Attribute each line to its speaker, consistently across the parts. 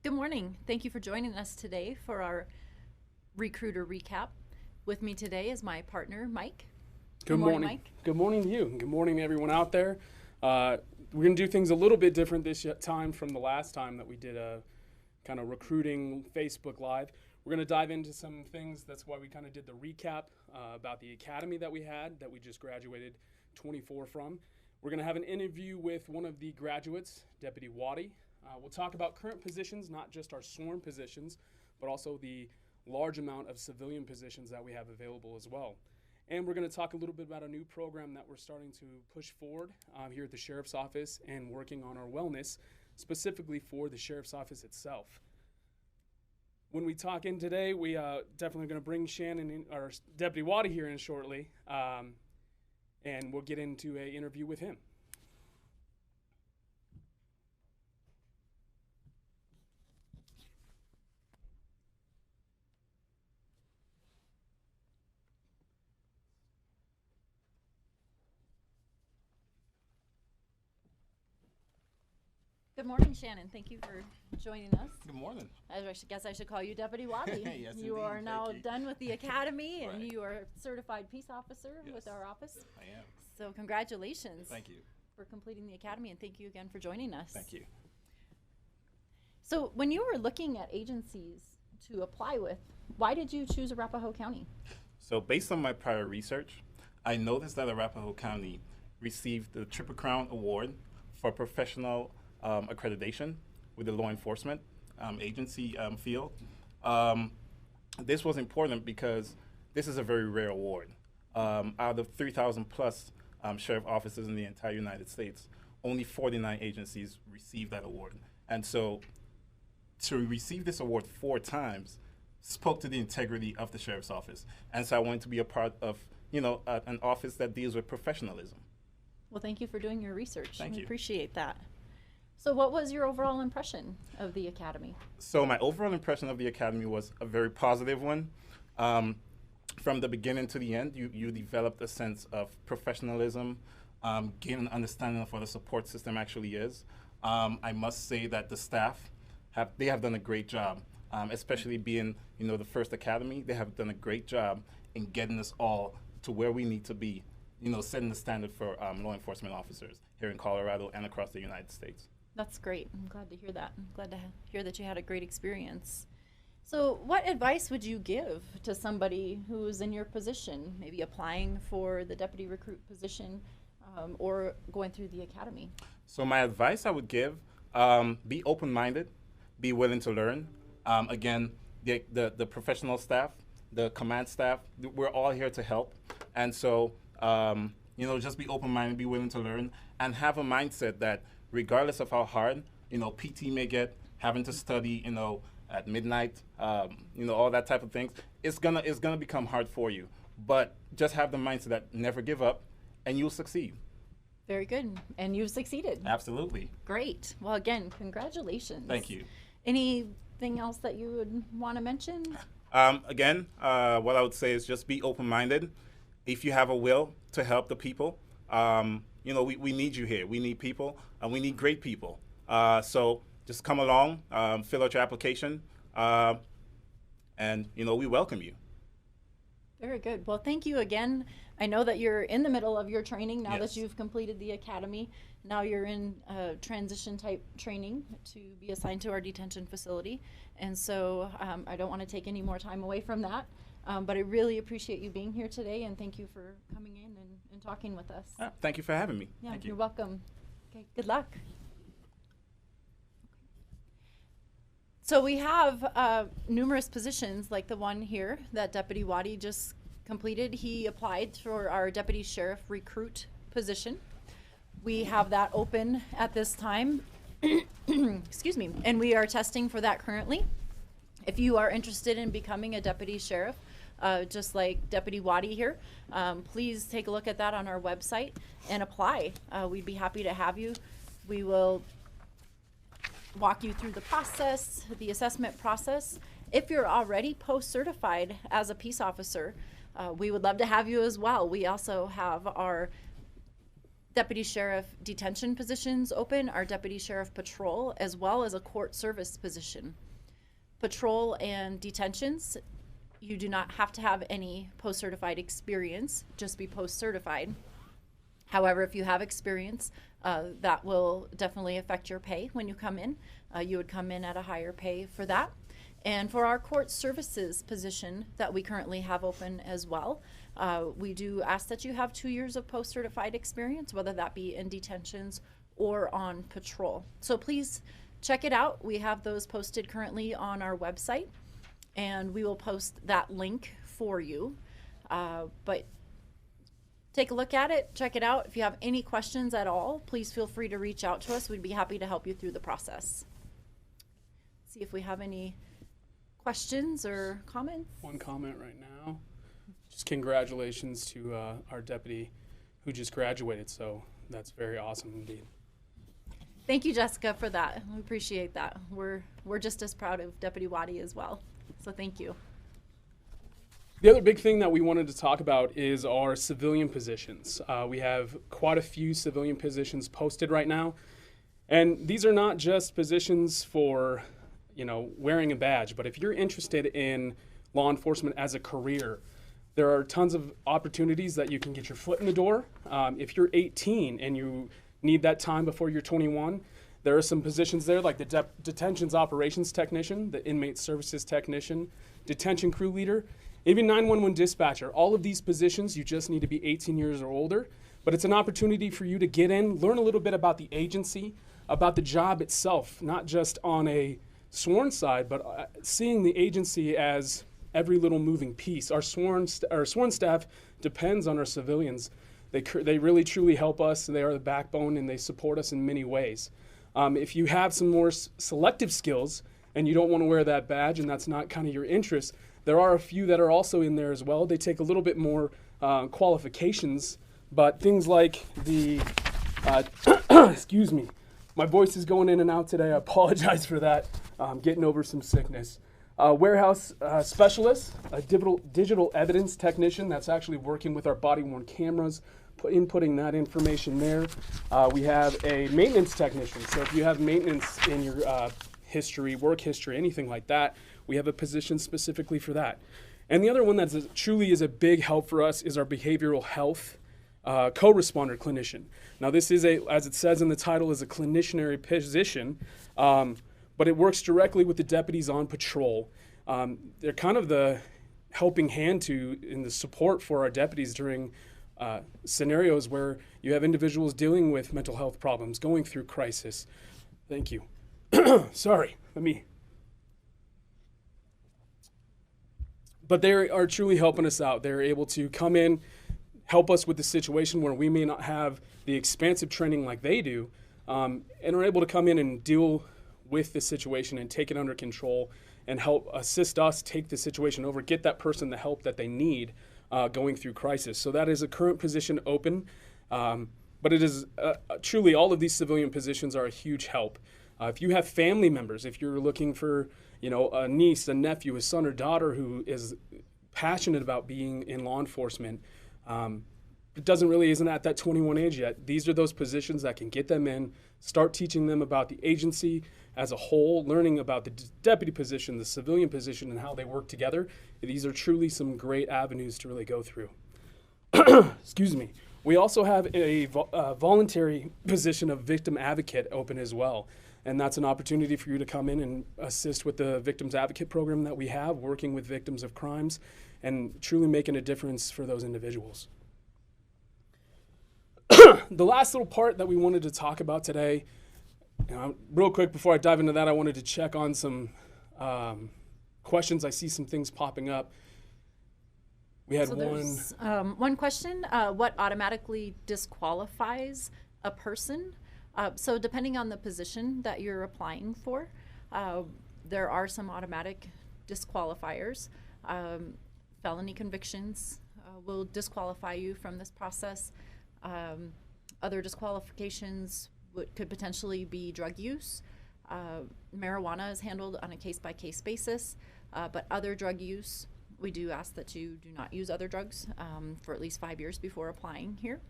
Speaker 1: Good morning. Thank you for joining us today for our recruiter recap. With me today is my partner, Mike.
Speaker 2: Good morning,
Speaker 1: Mike.
Speaker 2: Good morning to you. Good morning to everyone out there. We're going to do things a little bit different this time from the last time that we did a kind of recruiting Facebook Live. We're going to dive into some things. That's why we kind of did the recap about the academy that we had, that we just graduated 24 from. We're going to have an interview with one of the graduates, Deputy Waddy. We'll talk about current positions, not just our sworn positions, but also the large amount of civilian positions that we have available as well. And we're going to talk a little bit about a new program that we're starting to push forward here at the Sheriff's Office and working on our wellness, specifically for the Sheriff's Office itself. When we talk in today, we definitely going to bring Shannon, in, our Deputy Waddy, here in shortly, and we'll get into an interview with him.
Speaker 1: Good morning, Shannon. Thank you for joining us.
Speaker 3: Good morning.
Speaker 1: I guess I should call you Deputy Waddy.
Speaker 3: Yes,
Speaker 1: you
Speaker 3: indeed.
Speaker 1: are now
Speaker 3: Thank you.
Speaker 1: done with the academy, and
Speaker 3: Right.
Speaker 1: you are a certified peace officer
Speaker 3: Yes.
Speaker 1: with our office.
Speaker 3: I am.
Speaker 1: So congratulations
Speaker 3: Thank you.
Speaker 1: for completing the academy, and thank you again for joining us.
Speaker 3: Thank you.
Speaker 1: So when you were looking at agencies to apply with, why did you choose Arapahoe County?
Speaker 3: So based on my prior research, I noticed that Arapahoe County received the Triple Crown Award for professional accreditation with the law enforcement agency field. This was important because this is a very rare award. Out of 3,000 plus sheriff offices in the entire United States, only 49 agencies received that award. And so to receive this award 4 times spoke to the integrity of the sheriff's office. And so I wanted to be a part of, an office that deals with professionalism.
Speaker 1: Well, thank you for doing your research.
Speaker 3: Thank
Speaker 1: We
Speaker 3: you.
Speaker 1: appreciate that. So what was your overall impression of the academy?
Speaker 3: So my overall impression of the academy was a very positive one. From the beginning to the end, you developed a sense of professionalism, gain an understanding of what a support system actually is. I must say that the staff have done a great job, especially being the first academy. They have done a great job in getting us all to where we need to be, setting the standard for law enforcement officers here in Colorado and across the United States.
Speaker 1: That's great. I'm glad to hear that. I'm glad to hear that you had a great experience. So what advice would you give to somebody who's in your position, maybe applying for the deputy recruit position or going through the academy?
Speaker 3: So my advice I would give, be open-minded, be willing to learn. Again, the professional staff, the command staff, we're all here to help. And so, just be open-minded, be willing to learn, and have a mindset that regardless of how hard, PT may get, having to study, at midnight, all that type of things, it's gonna become hard for you. But just have the mindset that never give up, and you'll succeed.
Speaker 1: Very good. And you've succeeded.
Speaker 3: Absolutely.
Speaker 1: Great. Well, again, congratulations.
Speaker 3: Thank you.
Speaker 1: Anything else that you would want to mention?
Speaker 3: Again, what I would say is just be open-minded. If you have a will to help the people, we need you here. We need people, and we need great people. So just come along, fill out your application, and we welcome you.
Speaker 1: Very good. Well, thank you again. I know that you're in the middle of your training now
Speaker 3: Yes.
Speaker 1: that you've completed the academy. Now you're in transition type training to be assigned to our detention facility. And so I don't want to take any more time away from that. But I really appreciate you being here today, and thank you for coming in and talking with us.
Speaker 3: Thank you for having me.
Speaker 1: Yeah,
Speaker 3: Thank you.
Speaker 1: you're welcome. Okay, good luck. So we have numerous positions like the one here that Deputy Waddy just completed. He applied for our Deputy Sheriff recruit position. We have that open at this time. Excuse me. And we are testing for that currently. If you are interested in becoming a Deputy Sheriff, just like Deputy Waddy here, please take a look at that on our website and apply. We'd be happy to have you. We will walk you through the process, the assessment process. If you're already post-certified as a peace officer, we would love to have you as well. We also have our deputy sheriff detention positions open are deputy sheriff patrol, as well as a court service position. Patrol and detentions, you do not have to have any post-certified experience, just be post-certified. However, if you have experience, that will definitely affect your pay when you come in. You would come in at a higher pay for that. And for our court services position that we currently have open as well, we do ask that you have 2 years of post-certified experience, whether that be in detentions or on patrol. So please check it out. We have those posted currently on our website, and we will post that link for you. But take a look at it, check it out. If you have any questions at all, please feel free to reach out to us. We'd be happy to help you through the process. See if we have any questions or comments.
Speaker 2: One comment right now. Just congratulations to our deputy who just graduated. So that's very awesome indeed.
Speaker 1: Thank you, Jessica, for that. We appreciate that. We're just as proud of Deputy Waddy as well. So thank you.
Speaker 2: The other big thing that we wanted to talk about is our civilian positions. We have quite a few civilian positions posted right now. And these are not just positions for, wearing a badge, but if you're interested in law enforcement as a career, there are tons of opportunities that you can get your foot in the door. If you're 18 and you need that time before you're 21, there are some positions there like the detentions operations technician, the inmate services technician, detention crew leader, even 911 dispatcher. All of these positions, you just need to be 18 years or older, but it's an opportunity for you to get in, learn a little bit about the agency, about the job itself, not just on a sworn side, but seeing the agency as every little moving piece. Our sworn staff depends on our civilians. They really truly help us. They are the backbone and they support us in many ways. If you have some more selective skills and you don't want to wear that badge and that's not kind of your interest, there are a few that are also in there as well. They take a little bit more qualifications, but things like the, excuse me, my voice is going in and out today. I apologize for that. I'm getting over some sickness. Warehouse specialist, a digital evidence technician that's actually working with our body-worn cameras, inputting that information there. We have a maintenance technician. So if you have maintenance in your history, work history, anything like that, we have a position specifically for that. And the other one that truly is a big help for us is our behavioral health co-responder clinician. Now this is as it says in the title, is a clinicianary position, but it works directly with the deputies on patrol. They're kind of the helping hand in the support for our deputies during scenarios where you have individuals dealing with mental health problems, going through crisis. Thank you. Sorry, But they are truly helping us out. They're able to come in, help us with the situation where we may not have the expansive training like they do, and are able to come in and deal with the situation and take it under control and help assist us take the situation over, get that person the help that they need going through crisis. So that is a current position open, but it is truly all of these civilian positions are a huge help. If you have family members, if you're looking for a niece, a nephew, a son or daughter who is passionate about being in law enforcement, isn't at that 21 age yet. These are those positions that can get them in, start teaching them about the agency as a whole, learning about the deputy position, the civilian position, and how they work together. These are truly some great avenues to really go through. Excuse me. We also have a voluntary position of victim advocate open as well. And that's an opportunity for you to come in and assist with the Victims Advocate program that we have, working with victims of crimes and truly making a difference for those individuals. The last little part that we wanted to talk about today, real quick before I dive into that, I wanted to check on some questions. I see some things popping up. We had
Speaker 1: one question, what automatically disqualifies a person? So depending on the position that you're applying for, there are some automatic disqualifiers. Felony convictions will disqualify you from this process. Other disqualifications could potentially be drug use. Marijuana is handled on a case-by-case basis, but other drug use, we do ask that you do not use other drugs for at least 5 years before applying here.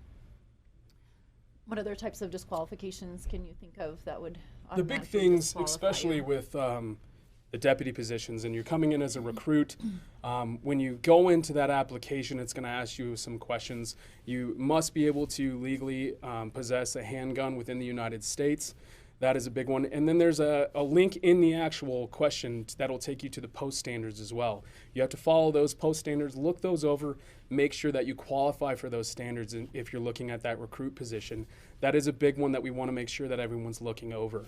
Speaker 1: What other types of disqualifications can you think of that would
Speaker 2: The big
Speaker 1: automatically
Speaker 2: things,
Speaker 1: disqualify
Speaker 2: especially
Speaker 1: you?
Speaker 2: with the deputy positions, and you're coming in as a recruit, when you go into that application, it's going to ask you some questions. You must be able to legally possess a handgun within the United States. That is a big one. And then there's a link in the actual question that'll take you to the post standards as well. You have to follow those post standards, look those over, make sure that you qualify for those standards if you're looking at that recruit position. That is a big one that we want to make sure that everyone's looking over.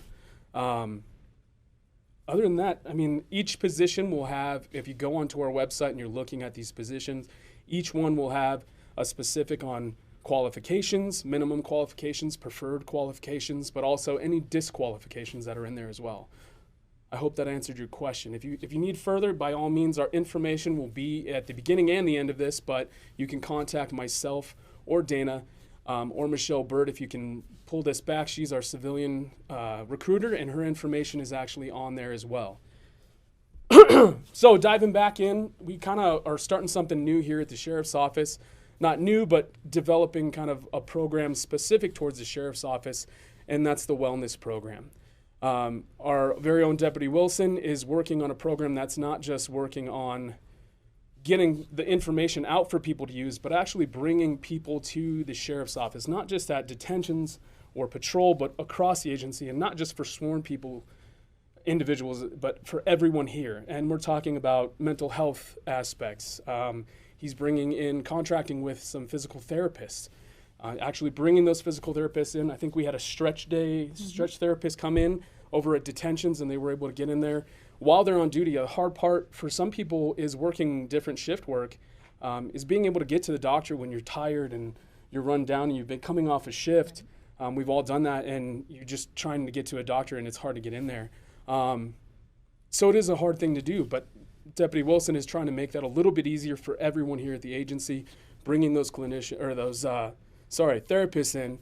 Speaker 2: Other than that, I mean, each position will have, if you go onto our website and you're looking at these positions, each one will have a specific on qualifications, minimum qualifications, preferred qualifications, but also any disqualifications that are in there as well. I hope that answered your question. If you need further, by all means, our information will be at the beginning and the end of this, but you can contact myself or Dana or Michelle Bird if you can pull this back. She's our civilian recruiter, and her information is actually on there as well. So diving back in, we kind of are starting something new here at the Sheriff's Office. Not new, but developing kind of a program specific towards the Sheriff's Office, and that's the wellness program. Our very own Deputy Wilson is working on a program that's not just working on getting the information out for people to use, but actually bringing people to the Sheriff's Office, not just at detentions or patrol, but across the agency, and not just for sworn people, individuals, but for everyone here. And we're talking about mental health aspects. He's bringing in contracting with some physical therapists, actually bringing those physical therapists in. I think we had a stretch therapist come in over at detentions, and they were able to get in there while they're on duty. A hard part for some people is working different shift work, is being able to get to the doctor when you're tired and you're run down and you've been coming off a shift. We've all done that, and you're just trying to get to a doctor and it's hard to get in there. So it is a hard thing to do, but Deputy Wilson is trying to make that a little bit easier for everyone here at the agency, bringing those therapists in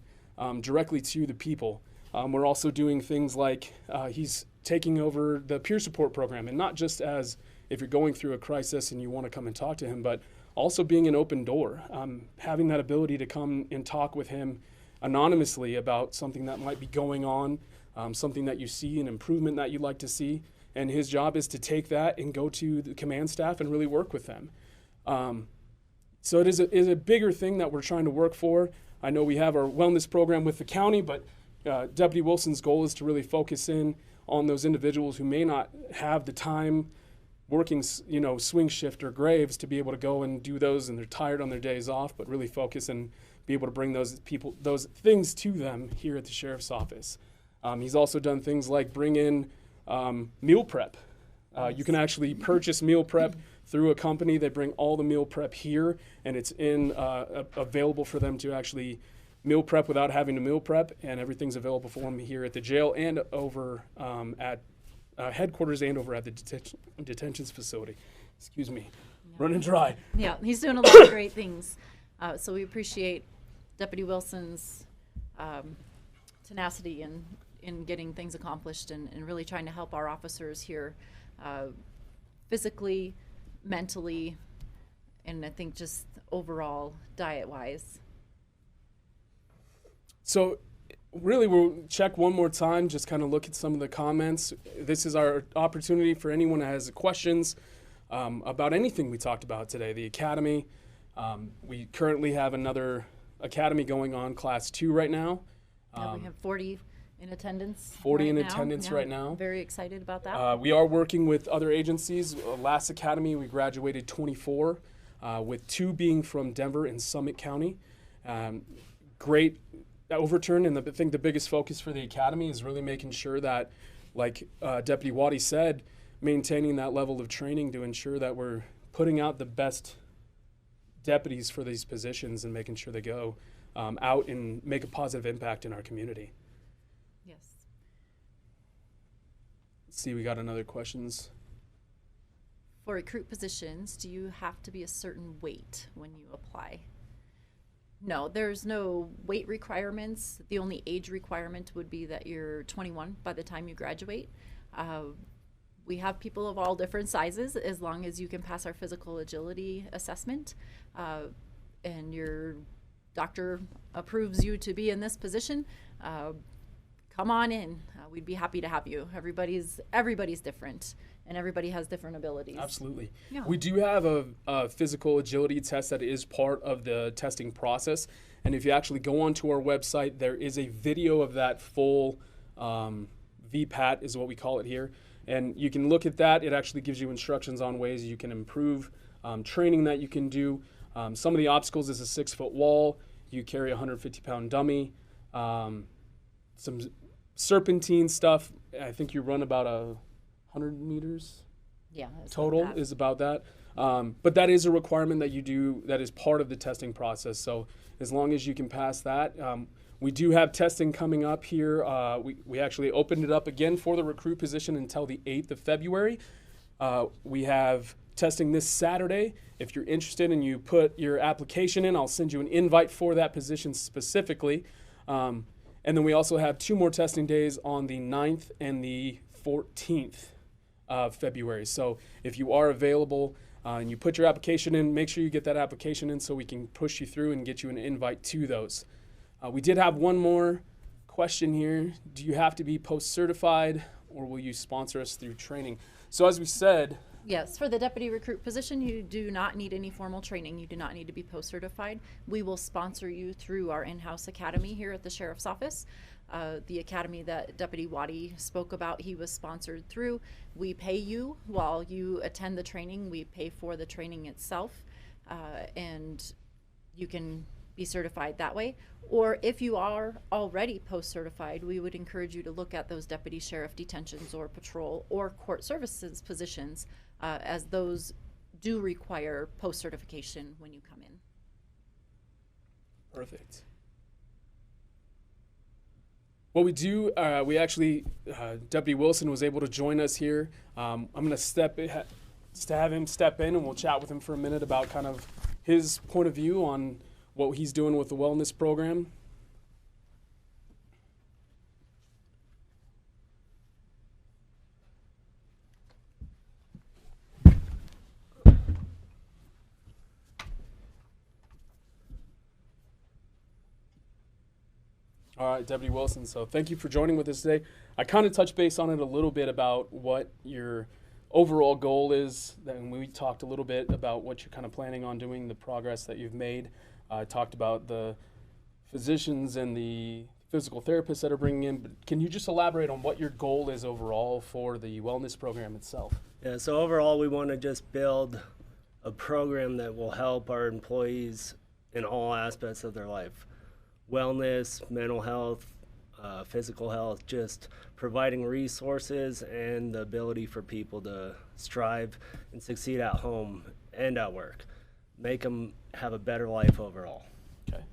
Speaker 2: directly to the people. We're also doing things like he's taking over the peer support program, and not just as if you're going through a crisis and you want to come and talk to him, but also being an open door, having that ability to come and talk with him anonymously about something that might be going on, something that you see, an improvement that you'd like to see. And his job is to take that and go to the command staff and really work with them. So it is a bigger thing that we're trying to work for. I know we have our wellness program with the county, but Deputy Wilson's goal is to really focus in on those individuals who may not have the time working, swing shift or graves to be able to go and do those, and they're tired on their days off, but really focus and be able to bring those things to them here at the Sheriff's Office. He's also done things like bring in meal prep. You can actually purchase meal prep through a company. They bring all the meal prep here, and it's available for them to actually meal prep without having to meal prep, and everything's available for them here at the jail and over at headquarters and over at the detentions facility. Excuse me, running dry.
Speaker 1: Yeah, he's doing a lot of great things. So we appreciate Deputy Wilson's tenacity in getting things accomplished and really trying to help our officers here physically, mentally, and I think just overall diet-wise.
Speaker 2: So really we'll check one more time, just kind of look at some of the comments. This is our opportunity for anyone that has questions about anything we talked about today. The academy, we currently have another academy going on, Class 2 right now.
Speaker 1: We have 40 in attendance.
Speaker 2: 40
Speaker 1: right
Speaker 2: in
Speaker 1: now.
Speaker 2: attendance right now.
Speaker 1: Very excited about that.
Speaker 2: We are working with other agencies. Last academy, we graduated 24, with 2 being from Denver and Summit County. Great overturn, and I think the biggest focus for the academy is really making sure that, like Deputy Waddy said, maintaining that level of training to ensure that we're putting out the best deputies for these positions and making sure they go out and make a positive impact in our community.
Speaker 1: Yes.
Speaker 2: Let's see, we got another questions.
Speaker 1: For recruit positions, do you have to be a certain weight when you apply? No, there's no weight requirements. The only age requirement would be that you're 21 by the time you graduate. We have people of all different sizes as long as you can pass our physical agility assessment and you're doctor approves you to be in this position, come on in. We'd be happy to have you. Everybody's different, and everybody has different abilities.
Speaker 2: Absolutely.
Speaker 1: Yeah.
Speaker 2: We do have a physical agility test that is part of the testing process. And if you actually go onto our website, there is a video of that full VPAT is what we call it here. And you can look at that. It actually gives you instructions on ways you can improve training that you can do. Some of the obstacles is a 6-foot wall. You carry a 150-pound dummy. Some serpentine stuff. I think you run about 100 meters.
Speaker 1: Yeah.
Speaker 2: Total is about that. But that is a requirement that you do, that is part of the testing process. So as long as you can pass that, we do have testing coming up here. We actually opened it up again for the recruit position until the 8th of February. We have testing this Saturday. If you're interested and you put your application in, I'll send you an invite for that position specifically. And then we also have 2 more testing days on the 9th and the 14th of February. So if you are available and you put your application in, make sure you get that application in so we can push you through and get you an invite to those. We did have one more question here. Do you have to be post-certified, or will you sponsor us through training? So as we said,
Speaker 1: yes, for the deputy recruit position, you do not need any formal training. You do not need to be post-certified. We will sponsor you through our in-house academy here at the Sheriff's Office. The academy that Deputy Waddy spoke about, he was sponsored through. We pay you while you attend the training. We pay for the training itself, and you can be certified that way. Or if you are already post-certified, we would encourage you to look at those deputy sheriff detentions or patrol or court services positions, as those do require post-certification when you come in.
Speaker 2: perfect. What we do, we actually, Deputy Wilson was able to join us here. I'm going to have him step in, and we'll chat with him for a minute about kind of his point of view on what he's doing with the wellness program. All right, Deputy Wilson, so thank you for joining with us today. I kind of touched base on it a little bit about what your overall goal is. Then we talked a little bit about what you're kind of planning on doing, the progress that you've made. I talked about the physicians and the physical therapists that are bringing in, but can you just elaborate on what your goal is overall for the wellness program itself?
Speaker 4: Yeah, so overall we want to just build a program that will help our employees in all aspects of their life. Wellness, mental health, physical health, just providing resources and the ability for people to strive and succeed at home and at work. Make them have a better life overall.
Speaker 2: Okay.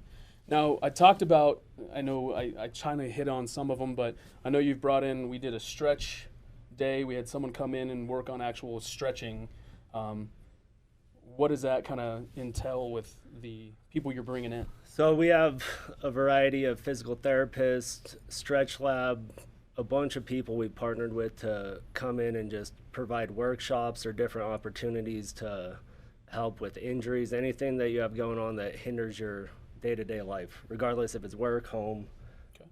Speaker 2: Now, I talked about, I know I kind of hit on some of them, but I know you've brought in, we did a stretch day. We had someone come in and work on actual stretching. What does that kind of entail with the people you're bringing in?
Speaker 4: So we have a variety of physical therapists, stretch lab, a bunch of people we partnered with to come in and just provide workshops or different opportunities to help with injuries, anything that you have going on that hinders your day-to-day life, regardless if it's work, home.
Speaker 2: Okay.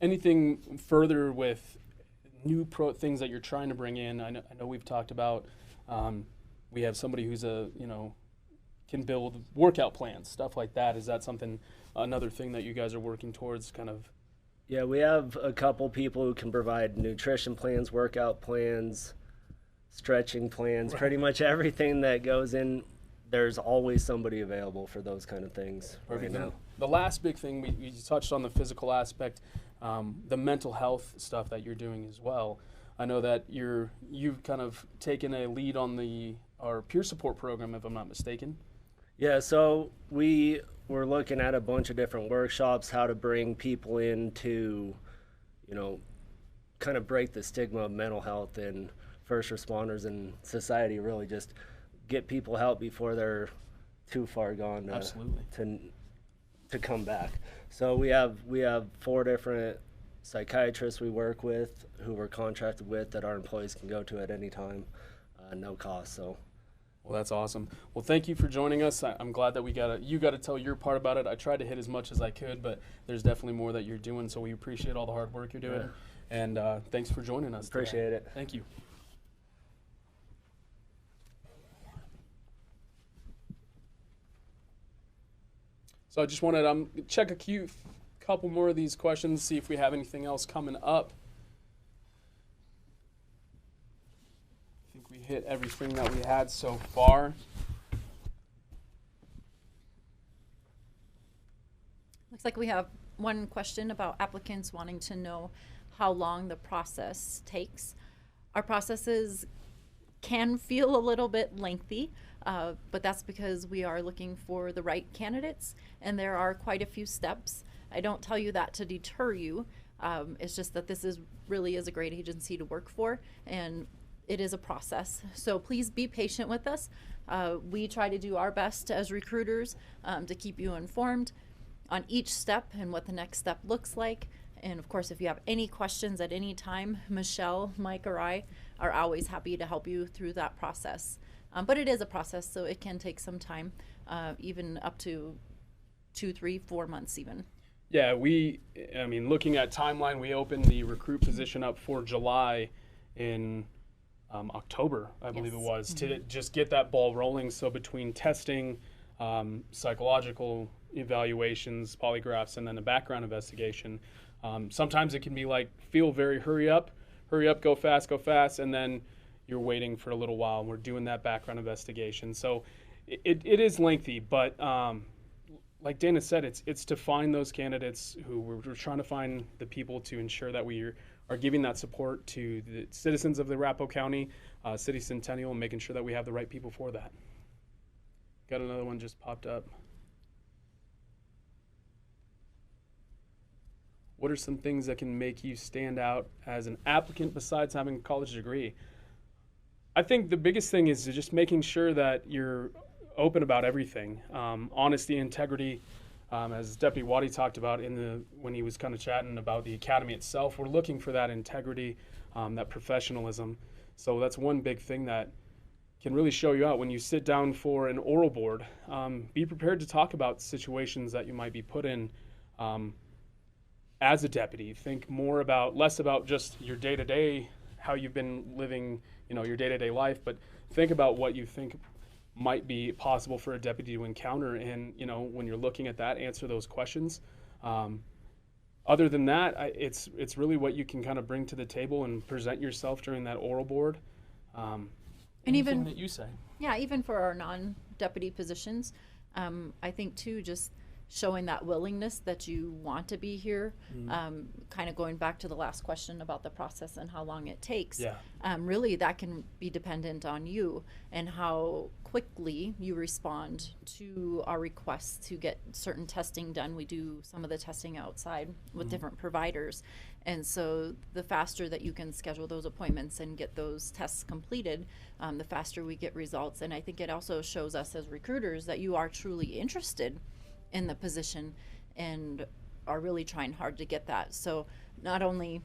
Speaker 2: Anything further with new things that you're trying to bring in? I know we've talked about, we have somebody who's can build workout plans, stuff like that. Is that another thing that you guys are working towards kind of?
Speaker 4: Yeah, we have a couple people who can provide nutrition plans, workout plans, stretching plans, pretty much everything that goes in. There's always somebody available for those kind of things right now.
Speaker 2: The last big thing, we touched on the physical aspect, the mental health stuff that you're doing as well. I know that you've kind of taken a lead on our peer support program, if I'm not mistaken.
Speaker 4: Yeah, so we were looking at a bunch of different workshops, how to bring people in to, kind of break the stigma of mental health in first responders and society, really just get people help before they're too far gone to come back. So we have 4 different psychiatrists we work with who we're contracted with that our employees can go to at any time, no cost. So
Speaker 2: Well, that's awesome. Well, thank you for joining us. I'm glad that you got to tell your part about it. I tried to hit as much as I could, but there's definitely more that you're doing, so we appreciate all the hard work you're doing.
Speaker 4: Yeah.
Speaker 2: And thanks for joining us.
Speaker 4: Appreciate it.
Speaker 2: Thank you. So I just wanted to check a couple more of these questions, see if we have anything else coming up. I think we hit everything that we had so far.
Speaker 1: Looks like we have one question about applicants wanting to know how long the process takes. Our processes can feel a little bit lengthy, but that's because we are looking for the right candidates, and there are quite a few steps. I don't tell you that to deter you. It's just that this really is a great agency to work for, and it is a process. So please be patient with us. We try to do our best as recruiters to keep you informed on each step and what the next step looks like. And of course, if you have any questions at any time, Michelle, Mike, or I are always happy to help you through that process. But it is a process, so it can take some time, even up to 2, 3, 4 months even.
Speaker 2: Yeah, I mean, looking at timeline, we opened the recruit position up for July in October, I believe it was, to just get that ball rolling. So between testing, psychological evaluations, polygraphs, and then a background investigation, sometimes it can be like, feel very hurry up, go fast, and then you're waiting for a little while, and we're doing that background investigation. So it is lengthy, but like Dana said, it's to find those candidates who we're trying to find the people to ensure that we are giving that support to the citizens of the Arapahoe County, City Centennial, and making sure that we have the right people for that. Got another one just popped up. What are some things that can make you stand out as an applicant besides having a college degree? I think the biggest thing is just making sure that you're open about everything. Honesty, integrity, as Deputy Waddy talked about when he was kind of chatting about the academy itself. We're looking for that integrity, that professionalism. So that's one big thing that can really show you out when you sit down for an oral board. Be prepared to talk about situations that you might be put in as a deputy. Think less about just your day-to-day, how you've been living, your day-to-day life, but think about what you think might be possible for a deputy to encounter, and when you're looking at that, answer those questions. Other than that, it's really what you can kind of bring to the table and present yourself during that oral board.
Speaker 1: And even
Speaker 2: that you say.
Speaker 1: Yeah, even for our non-deputy positions, I think too, just showing that willingness that you want to be here, kind of going back to the last question about the process and how long it takes.
Speaker 2: Yeah.
Speaker 1: Really, that can be dependent on you and how quickly you respond to our requests to get certain testing done. We do some of the testing outside with different providers. And so the faster that you can schedule those appointments and get those tests completed, the faster we get results. And I think it also shows us as recruiters that you are truly interested in the position and are really trying hard to get that. So not only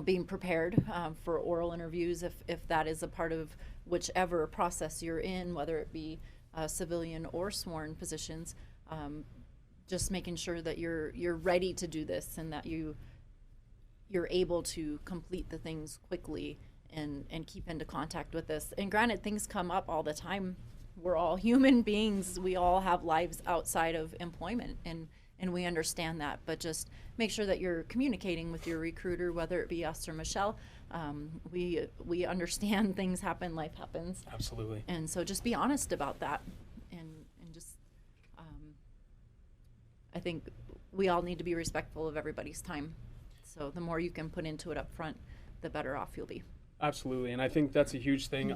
Speaker 1: being prepared for oral interviews, if that is a part of whichever process you're in, whether it be civilian or sworn positions, just making sure that you're ready to do this and that you're able to complete the things quickly and keep into contact with this. And granted, things come up all the time. We're all human beings. We all have lives outside of employment, and we understand that. But just make sure that you're communicating with your recruiter, whether it be us or Michelle. We understand things happen, life happens.
Speaker 2: Absolutely.
Speaker 1: And so just be honest about that, and just I think we all need to be respectful of everybody's time. So the more you can put into it up front, the better off you'll be.
Speaker 2: Absolutely, and I think that's a huge thing.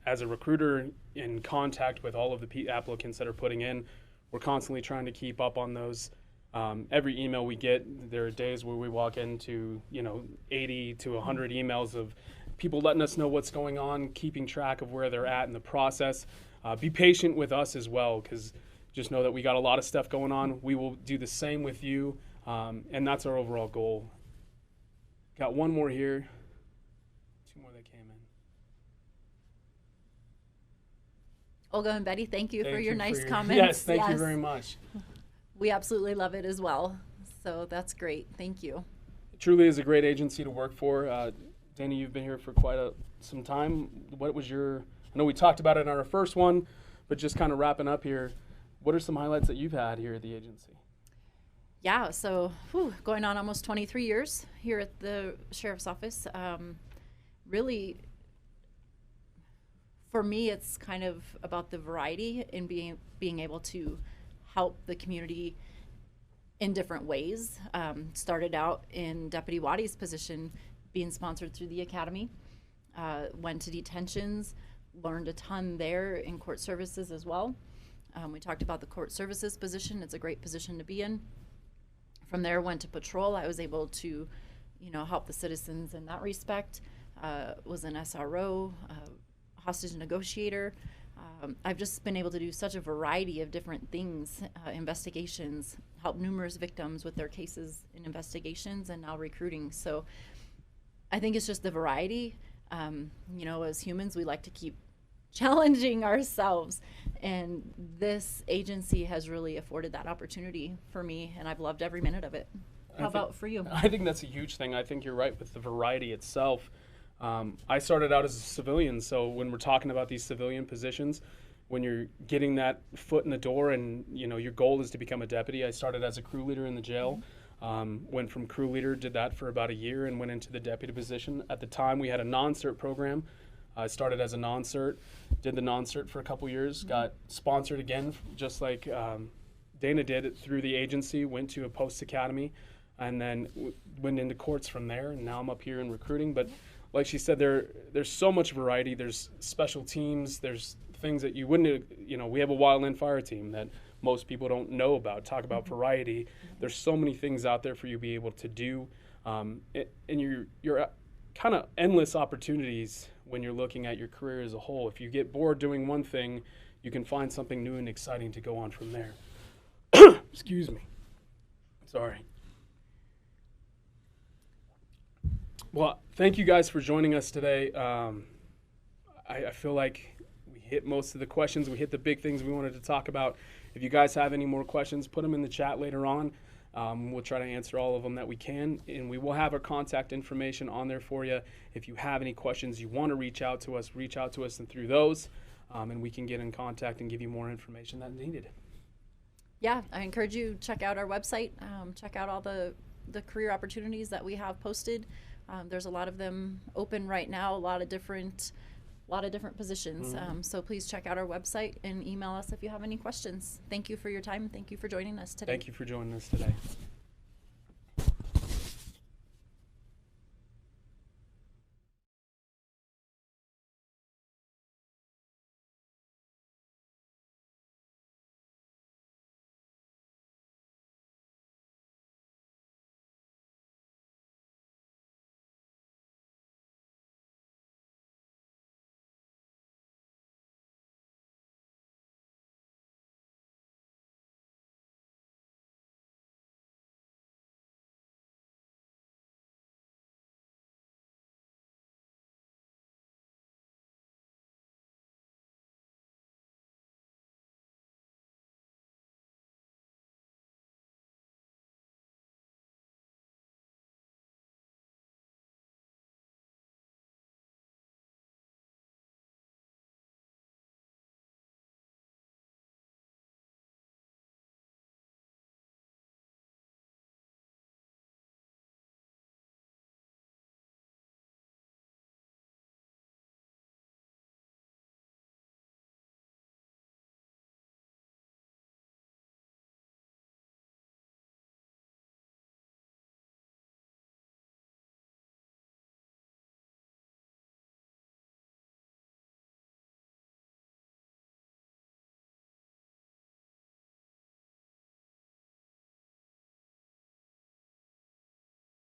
Speaker 2: As a recruiter in contact with all of the applicants that are putting in, we're constantly trying to keep up on those. Every email we get, there are days where we walk into 80 to 100 emails of people letting us know what's going on, keeping track of where they're at in the process. Be patient with us as well, because just know that we got a lot of stuff going on. We will do the same with you, and that's our overall goal. Got one more here. 2 more that came
Speaker 1: Olga and Betty, thank you for
Speaker 2: Thank
Speaker 1: your
Speaker 2: you
Speaker 1: nice
Speaker 2: for
Speaker 1: comments.
Speaker 2: Yes, thank you very much.
Speaker 1: We absolutely love it as well. So that's great. Thank you.
Speaker 2: It truly is a great agency to work for. Danny, you've been here for quite some time. What was I know we talked about it in our first one, but just kind of wrapping up here, what are some highlights that you've had here at the agency?
Speaker 1: Yeah, so going on almost 23 years here at the Sheriff's Office. Really, for me, it's kind of about the variety in being able to help the community in different ways. Started out in Deputy Waddy's position, being sponsored through the Academy. Went to detentions, learned a ton there in court services as well. We talked about the court services position. It's a great position to be in. From there, went to patrol. I was able to, help the citizens in that respect. Was an SRO, hostage negotiator. I've just been able to do such a variety of different things, investigations, help numerous victims with their cases and investigations, and now recruiting. So I think it's just the variety. As humans, we like to keep challenging ourselves, and this agency has really afforded that opportunity for me, and I've loved every minute of it. How about for you?
Speaker 2: I think that's a huge thing. I think you're right with the variety itself. I started out as a civilian, so when we're talking about these civilian positions, when you're getting that foot in the door and your goal is to become a deputy, I started as a crew leader in the jail. Went from crew leader, did that for about a year, and went into the deputy position. At the time, we had a non-cert program. I started as a non-cert, did the non-cert for a couple years, got sponsored again, just like Dana did through the agency, went to a post-academy, and then went into courts from there, and now I'm up here in recruiting. But like she said, there's so much variety. There's special teams. There's things that you wouldn't, we have a wildland fire team that most people don't know about. Talk about variety. There's so many things out there for you to be able to do. And you're kind of endless opportunities when you're looking at your career as a whole. If you get bored doing one thing, you can find something new and exciting to go on from there. Excuse me. Sorry. Well, thank you guys for joining us today. I feel like we hit most of the questions. We hit the big things we wanted to talk about. If you guys have any more questions, put them in the chat later on. We'll try to answer all of them that we can, and we will have our contact information on there for you. If you have any questions you want to reach out to us and through those, and we can get in contact and give you more information that's needed.
Speaker 1: Yeah, I encourage you to check out our website, check out all the career opportunities that we have posted. There's a lot of them open right now, a lot of different positions. So please check out our website and email us if you have any questions. Thank you for your time. Thank you for joining us today.
Speaker 2: Thank you for joining us today.